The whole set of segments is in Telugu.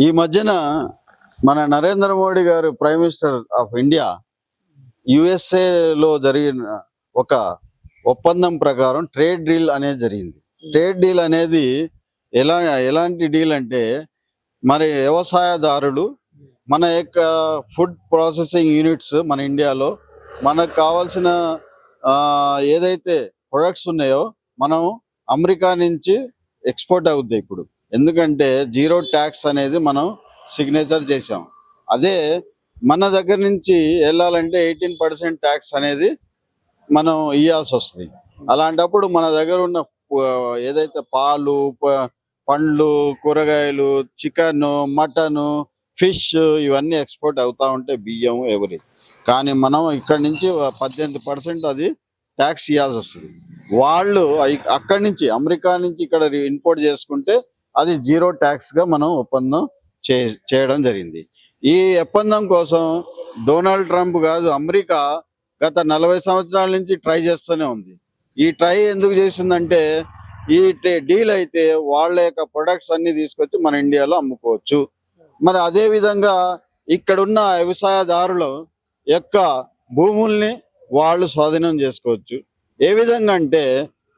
ఈ మధ్యన మన నరేంద్ర మోడీ గారు ప్రైమ్ మినిస్టర్ ఆఫ్ ఇండియా యుఎస్ఏలో జరిగిన ఒక ఒప్పందం ప్రకారం ట్రేడ్ డీల్ అనేది జరిగింది. ట్రేడ్ డీల్ అనేది ఎలాంటి డీల్ అంటే, మరి వ్యవసాయదారులు మన యొక్క ఫుడ్ ప్రాసెసింగ్ యూనిట్స్ మన ఇండియాలో మనకు కావాల్సిన ఏదైతే ప్రొడక్ట్స్ ఉన్నాయో మనం అమెరికా నుంచి ఎక్స్పోర్ట్ అవుతాయి ఇప్పుడు. ఎందుకంటే జీరో ట్యాక్స్ అనేది మనం సిగ్నేచర్ చేసాం. అదే మన దగ్గర నుంచి వెళ్ళాలంటే 18% ట్యాక్స్ అనేది మనం ఇవ్వాల్సి వస్తుంది. అలాంటప్పుడు మన దగ్గర ఉన్న ఏదైతే పాలు, పండ్లు, కూరగాయలు, చికెన్, మటను, ఫిష్ ఇవన్నీ ఎక్స్పోర్ట్ అవుతా ఉంటాయి, బియ్యం ఎవరి. కానీ మనం ఇక్కడ నుంచి 18% అది ట్యాక్స్ ఇవ్వాల్సి వస్తుంది. వాళ్ళు అక్కడి నుంచి అమెరికా నుంచి ఇక్కడ ఇంపోర్ట్ చేసుకుంటే అది జీరో ట్యాక్స్గా మనం ఒప్పందం చేయడం జరిగింది. ఈ ఒప్పందం కోసం డొనాల్డ్ ట్రంప్ కాదు, అమెరికా గత 40 సంవత్సరాల నుంచి ట్రై చేస్తూనే ఉంది. ఈ ట్రై ఎందుకు చేసిందంటే, ఈ డీల్ అయితే వాళ్ళ యొక్క ప్రొడక్ట్స్ అన్ని తీసుకొచ్చి మన ఇండియాలో అమ్ముకోవచ్చు. మరి అదే విధంగా ఇక్కడున్న వ్యవసాయదారుల యొక్క భూముల్ని వాళ్ళు స్వాధీనం చేసుకోవచ్చు. ఏ విధంగా అంటే,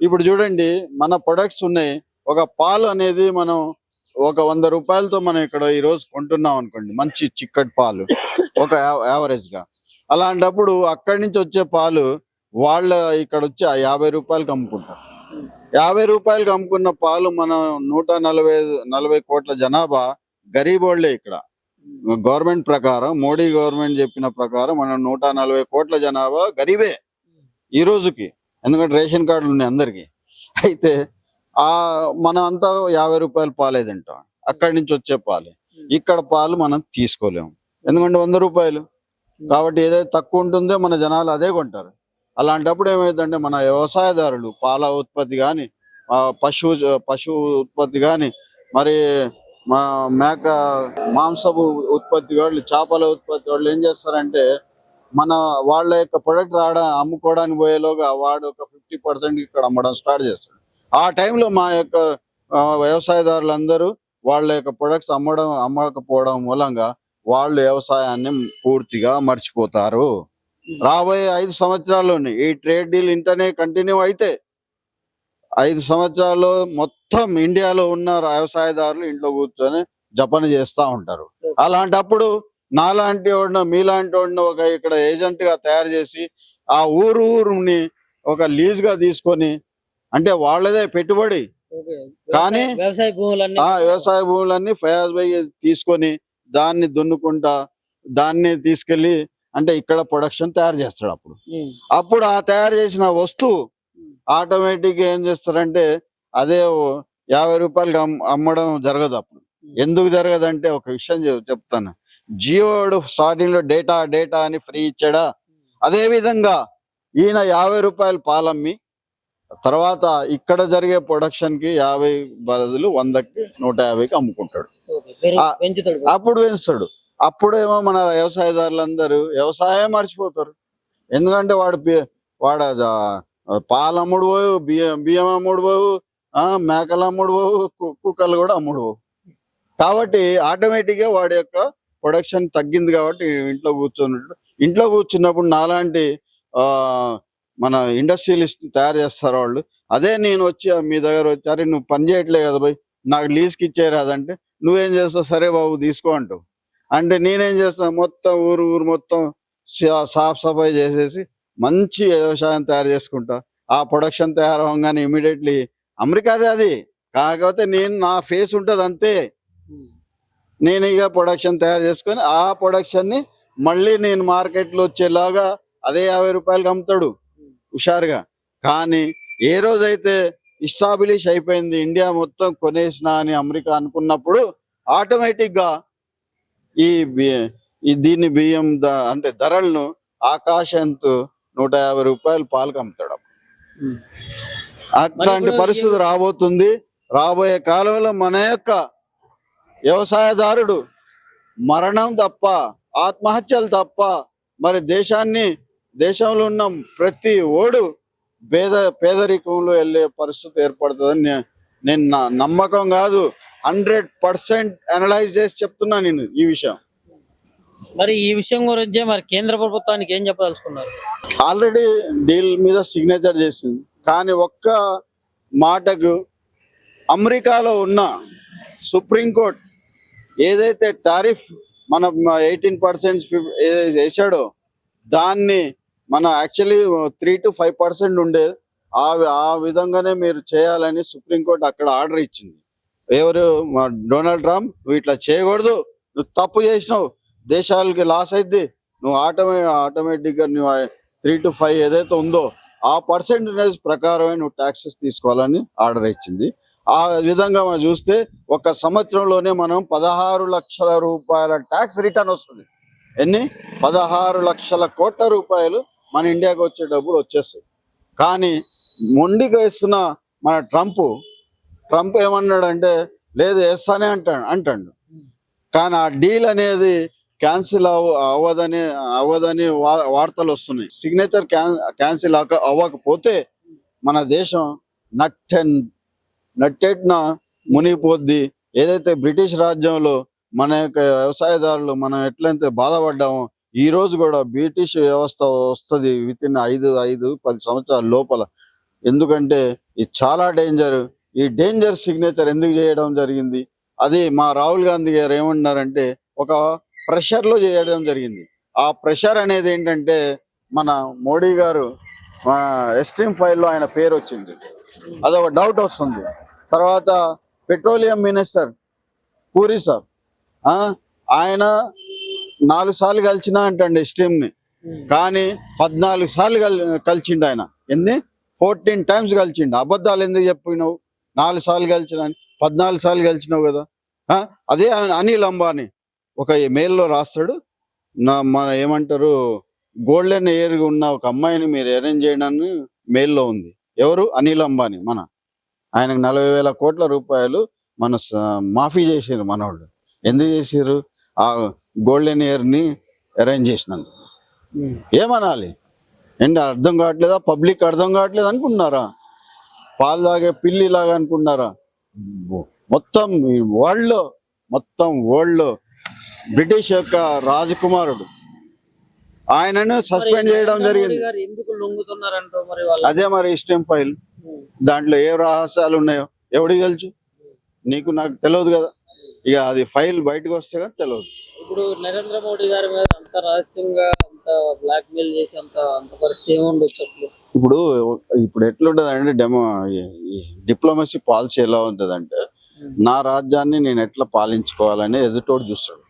ఇప్పుడు చూడండి, మన ప్రొడక్ట్స్ ఉన్నాయి. ఒక పాలు అనేది మనం ఒక 100 రూపాయలతో మనం ఇక్కడ ఈరోజు కొంటున్నాం అనుకోండి, మంచి చిక్కటి పాలు ఒక యావరేజ్గా. అలాంటప్పుడు అక్కడి నుంచి వచ్చే పాలు వాళ్ళ ఇక్కడ వచ్చి 50 రూపాయలకి అమ్ముకుంటారు. 50 రూపాయలకి అమ్ముకున్న పాలు మనం 140 కోట్ల జనాభా గరీబోళ్లే. ఇక్కడ గవర్నమెంట్ ప్రకారం, మోడీ గవర్నమెంట్ చెప్పిన ప్రకారం మనం 140 కోట్ల జనాభా గరీబే ఈ రోజుకి. ఎందుకంటే రేషన్ కార్డులు ఉన్నాయి అందరికి. అయితే మనం అంతా 50 రూపాయల పాలే తింటాం, అక్కడి నుంచి వచ్చే పాలే. ఇక్కడ పాలు మనం తీసుకోలేము, ఎందుకంటే 100 రూపాయలు కాబట్టి ఏదైతే తక్కువ ఉంటుందో మన జనాలు అదే కొంటారు. అలాంటప్పుడు ఏమైందంటే, మన వ్యవసాయదారులు పాల ఉత్పత్తి కానీ, పశు ఉత్పత్తి కానీ, మరి మేక మాంసపు ఉత్పత్తి వాళ్ళు, చేపల ఉత్పత్తి వాళ్ళు ఏం చేస్తారంటే, వాళ్ళ యొక్క ప్రొడక్ట్ అమ్ముకోవడానికి పోయేలోగా వాడు ఒక 50% ఇక్కడ అమ్మడం స్టార్ట్ చేస్తాడు. ఆ టైంలో మా యొక్క వ్యవసాయదారులందరూ వాళ్ళ యొక్క ప్రొడక్ట్స్ అమ్మకపోవడం మూలంగా వాళ్ళు వ్యవసాయాన్ని పూర్తిగా మర్చిపోతారు. రాబోయే 5 సంవత్సరాల్లోనే ఈ ట్రేడ్ డీల్ ఇంటనే కంటిన్యూ అయితే 5 సంవత్సరాల్లో మొత్తం ఇండియాలో ఉన్న వ్యవసాయదారులు ఇంట్లో కూర్చొని జపన చేస్తూ ఉంటారు. అలాంటప్పుడు నాలాంటి వాడిన, మీలాంటి వాడిన ఒక ఇక్కడ ఏజెంట్ గా తయారు చేసి ఆ ఊరుని ఒక లీజ్ గా తీసుకొని, అంటే వాళ్ళదే పెట్టుబడి కానీ వ్యవసాయ భూములన్నీ ఫయాజ్ భాయ్ తీసుకొని దాన్ని దున్నుకుంటా దాన్ని తీసుకెళ్లి అంటే ఇక్కడ ప్రొడక్షన్ తయారు చేస్తాడు. అప్పుడు ఆ తయారు చేసిన వస్తువు ఆటోమేటిక్ ఏం చేస్తారంటే, అదే 50 రూపాయలకి అమ్మడం జరగదు. అప్పుడు ఎందుకు జరగదంటే, ఒక విషయం చెప్తాను. జియోడు స్టార్టింగ్ లో డేటా అని ఫ్రీ ఇచ్చాడా, అదే విధంగా ఈయన 50 రూపాయలు పాలమ్మి తర్వాత ఇక్కడ జరిగే ప్రొడక్షన్ కి 50 బదులు 100కి 150కి అమ్ముకుంటాడు. అప్పుడు పెంచుతాడు. అప్పుడేమో మన వ్యవసాయదారులందరూ వ్యవసాయం మర్చిపోతారు. ఎందుకంటే వాడు పాలు అమ్ముడు పోవు, బియ్యం అమ్ముడు పోవు, మేకలు అమ్ముడు పోవు, కుక్కలు కూడా అమ్ముడు పోవు. కాబట్టి ఆటోమేటిక్ గా వాడి యొక్క ప్రొడక్షన్ తగ్గింది. కాబట్టి ఇంట్లో కూర్చున్నప్పుడు నాలాంటి మన ఇండస్ట్రియలిస్ట్ తయారు చేస్తారు వాళ్ళు. అదే నేను వచ్చి మీ దగ్గర వచ్చారు, నువ్వు పని చేయట్లే కదా భయ్, నాకు లీజ్కి ఇచ్చేరాదంటే నువ్వేం చేస్తావు, సరే బాబు తీసుకో అంటావు. అంటే నేనేం చేస్తాను, మొత్తం ఊరు మొత్తం సాఫ్ సఫాయి చేసేసి మంచి వ్యవసాయం తయారు చేసుకుంటా. ఆ ప్రొడక్షన్ తయారవగానే ఇమీడియట్లీ అమెరికాదే అది, కాకపోతే నా ఫేస్ ఉంటుంది అంతే. నేను ఇక ప్రొడక్షన్ తయారు చేసుకొని ఆ ప్రొడక్షన్ని మళ్ళీ నేను మార్కెట్లో వచ్చేలాగా అదే 50 రూపాయలకి అమ్ముతాడు హుషారుగా. కానీ ఏ రోజైతే ఎస్టాబ్లిష్ అయిపోయింది, ఇండియా మొత్తం కొనేసిన అని అమెరికా అనుకున్నప్పుడు ఆటోమేటిక్ గా దీన్ని బియ్యం అంటే ధరలను ఆకాశంతో 150 రూపాయలు పాలకు అమ్ముతాడు. అట్లాంటి పరిస్థితి రాబోతుంది. రాబోయే కాలంలో మన యొక్క వ్యవసాయదారుడు మరణం తప్ప, ఆత్మహత్యలు తప్ప, మరి దేశంలో ఉన్న ప్రతి ఓడు పేదరికంలో వెళ్ళే పరిస్థితి ఏర్పడుతుందని నేను నమ్మకం కాదు, 100% అనలైజ్ చేసి చెప్తున్నా నేను ఈ విషయం. మరి ఈ విషయం గురించి మరి కేంద్ర ప్రభుత్వానికి ఏం చెప్పదలుచుకున్నారు? ఆల్రెడీ డీల్ మీద సిగ్నేచర్ చేసింది, కానీ ఒక్క మాటకు అమెరికాలో ఉన్న సుప్రీంకోర్టు ఏదైతే టారిఫ్ మన 18% వేసాడో దాన్ని మన యాక్చువల్లీ 3 to 5% ఉండేది. ఆ విధంగానే మీరు చేయాలని సుప్రీంకోర్టు అక్కడ ఆర్డర్ ఇచ్చింది. ఎవరు డొనాల్డ్ ట్రంప్, నువ్వు ఇట్లా చేయకూడదు, నువ్వు తప్పు చేసినావు, దేశాలకి లాస్ అయింది, నువ్వు ఆటోమేటిక్గా నువ్వు 3 to 5 ఏదైతే ఉందో ఆ పర్సెంటేజ్ ప్రకారమే నువ్వు ట్యాక్సెస్ తీసుకోవాలని ఆర్డర్ ఇచ్చింది. ఆ విధంగా మనం చూస్తే ఒక సంవత్సరంలోనే మనం 16 లక్షల రూపాయల ట్యాక్స్ రిటర్న్ వస్తుంది. ఎన్ని? 16 లక్షల కోట్ల రూపాయలు మన ఇండియాకి వచ్చే డబ్బులు వచ్చేస్తాయి. కానీ మొండిగా ఇస్తున్న మన ట్రంప్ ఏమన్నాడంటే లేదు వేస్తానే అంటాడు. కానీ ఆ డీల్ అనేది క్యాన్సిల్ అవ్వదని వార్తలు వస్తున్నాయి. సిగ్నేచర్ క్యాన్సిల్ అవ్వకపోతే మన దేశం నట్టేట్న మునిగిపోద్ది. ఏదైతే బ్రిటిష్ రాజ్యంలో మన యొక్క వ్యవసాయదారులు మనం ఎట్లయితే బాధపడ్డామో ఈ రోజు కూడా బ్రిటిష్ వ్యవస్థ వస్తుంది విత్ ఇన్ 5-10 సంవత్సరాల లోపల. ఎందుకంటే ఇది చాలా డేంజర్. ఈ డేంజర్ సిగ్నేచర్ ఎందుకు చేయడం జరిగింది? అది మా రాహుల్ గాంధీ గారు ఏమన్నారంటే ఒక ప్రెషర్లో చేయడం జరిగింది. ఆ ప్రెషర్ అనేది ఏంటంటే మన మోడీ గారు ఎస్ట్రీమ్ ఫైల్లో ఆయన పేరు వచ్చింది, అదొక డౌట్ వస్తుంది. తర్వాత పెట్రోలియం మినిస్టర్ పూరి సాబ్ ఆయన 4 సార్లు కలిసినా అంటండి ఎస్ట్రీమ్ని, కానీ 14 సార్లు కలిసిండు ఆయన. 14 times కలిసిండు. అబద్ధాలు ఎందుకు చెప్పినావు? 4 సార్లు కలిసిన 14 సార్లు కలిసినావు కదా. అదే అనిల్ అంబానీ ఒక మెయిల్లో రాస్తాడు, మన ఏమంటారు గోల్డెన్ ఎయిర్ ఉన్న ఒక అమ్మాయిని మీరు అరేంజ్ చేయడాన్ని మెయిల్లో ఉంది. ఎవరు? అనిల్ అంబానీ. ఆయనకు 40,000 కోట్ల రూపాయలు మన మాఫీ చేసారు మనోళ్ళు. ఎందుకు చేసారు? ఆ గోల్డెన్ ఇయర్ని అరేంజ్ చేసినందుకు. ఏమనాలి? అర్థం కావట్లేదా? పబ్లిక్ అర్థం కావట్లేదు అనుకుంటున్నారా? పాలు తాగే పిల్లిలాగా అనుకుంటున్నారా? మొత్తం వరల్డ్లో బ్రిటిష్ యొక్క రాజకుమారుడు, ఆయనను సస్పెండ్ చేయడం జరిగింది. అదే మరి ఇస్టమ్ ఫైల్, దాంట్లో ఏ రహస్యాలు ఉన్నాయో ఎవడికి తెలుసు? నీకు నాకు తెలియదు కదా. ఇక అది ఫైల్ బయటకు వస్తే కానీ తెలియదు. ఇప్పుడు నరేంద్ర మోడీ గారి మీద అంత రహస్యంగా అంత బ్లాక్ మెయిల్ చేసి అంత పరిస్థితి ఏముండొచ్చు అసలు? ఇప్పుడు ఎట్లుంటది అంటే డిప్లొమసీ పాలసీ ఎలా ఉంటది అంటే నా రాజ్యాన్ని నేను ఎట్లా పాలించుకోవాలని ఎదుటోడు చూస్తాడు.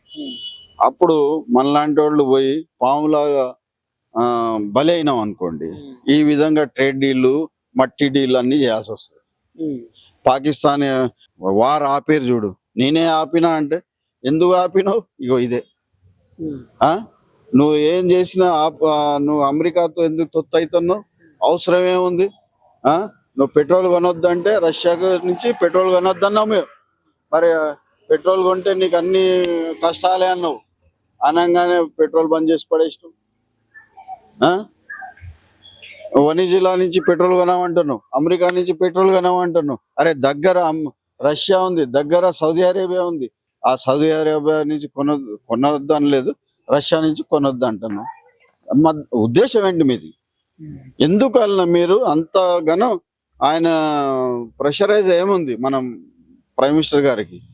అప్పుడు మనలాంటి వాళ్ళు పోయి పాములాగా బలి అయినాం అనుకోండి, ఈ విధంగా ట్రేడ్ డీల్ మట్టి డీల్ అన్ని చేయాల్సి వస్తుంది. పాకిస్తాన్ వార్ ఆపేరు చూడు, నేనే ఆపినా అంటే ఎందుకు ఆపినావు? ఇగో ఇదే. నువ్వు ఏం చేసినా నువ్వు అమెరికాతో ఎందుకు తొత్తు అవుతున్నావు? అవసరం ఏముంది? నువ్వు పెట్రోల్ కొనొద్దు అంటే రష్యా నుంచి పెట్రోల్ కొనొద్దు అన్నావు మేము. మరి పెట్రోల్ కొంటే నీకు అన్ని కష్టాలే అన్నావు. అనగానే పెట్రోల్ బంద్ చేసి పడేసినావు. వనిజిలా నుంచి పెట్రోల్ కొనమంటున్నావు, అమెరికా నుంచి పెట్రోల్ కొనమంటున్నావు. అరే దగ్గర రష్యా ఉంది, దగ్గర సౌదీ అరేబియా ఉంది. ఆ సౌదీ అరేబియా నుంచి కొనొద్దు అనలేదు, రష్యా నుంచి కొనొద్దు అంటున్నావు. ఉద్దేశం ఏంటి మీది? ఎందుకు అలా మీరు అంతగానో ఆయన ప్రెషరైజ్ ఏముంది మనం ప్రైమ్ మినిస్టర్ గారికి?